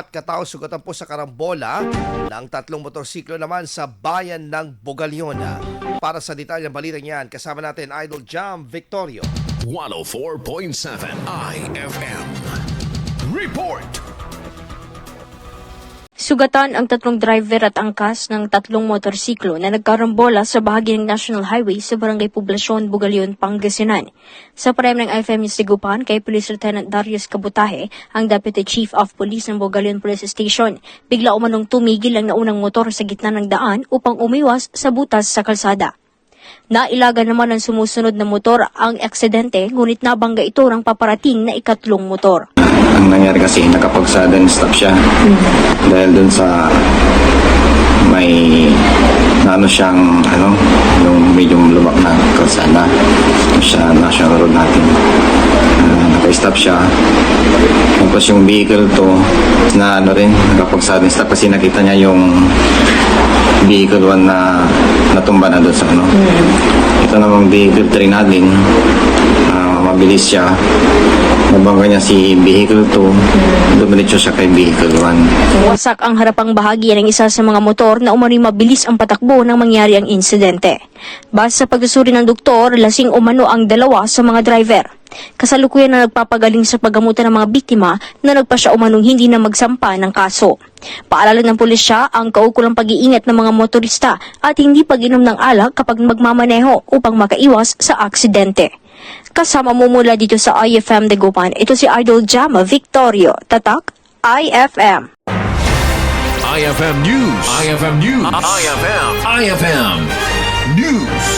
katao sugatan po sa karambola ng tatlong motorsiklo naman sa bayan ng Bugalyon. Para sa detalyang balitang yan, kasama natin Idol Jam Victorio. 104.7 IFM. Report! Sugatan ang tatlong driver at angkas ng tatlong motorsiklo na nagkarambola sa bahagi ng National Highway sa Barangay Poblasyon, Bugalyon, Pangasinan. Sa pareham ng IFM News Tigupan kay Police Lieutenant Darius Kabutahe, ang Deputy Chief of Police ng Bugalyon Police Station, bigla umanong tumigil ang naunang motor sa gitna ng daan upang umiwas sa butas sa kalsada. Nailaga naman ng sumusunod na motor ang aksidente, ngunit nabangga ito ng paparating na ikatlong motor. Ang nangyari kasi, nakapag-sudden stop siya. Dahil dun sa may siyang yung medyo lubak na kalsada sa national road natin. Naka-stop siya. Tapos yung vehicle to na nakapag-sudden stop kasi nakita niya yung vehicle 1 na natumba na doon sa Ito namang vehicle 3 natin, mabilis siya. Nabangga niya si vehicle 2, dumiretso siya kay vehicle 1. Wasak ang harapang bahagi ng isa sa mga motor na umano'y mabilis ang patakbo nang mangyari ang insidente. Base sa pagsusuri ng doktor, lasing umano ang dalawa sa mga driver. Kasalukuyan na nagpapagaling sa paggamutan ng mga biktima na nagpasya umanong hindi na magsampa ng kaso. Paalala ng pulisya ang kaukulang pag-iingat ng mga motorista at hindi pag-inom ng alak kapag magmamaneho upang makaiwas sa aksidente. Kasama mo mula dito sa IFM Dagupan, ito si Idol Jam Victorio, Tatak IFM. IFM News. IFM News. IFM. IFM News.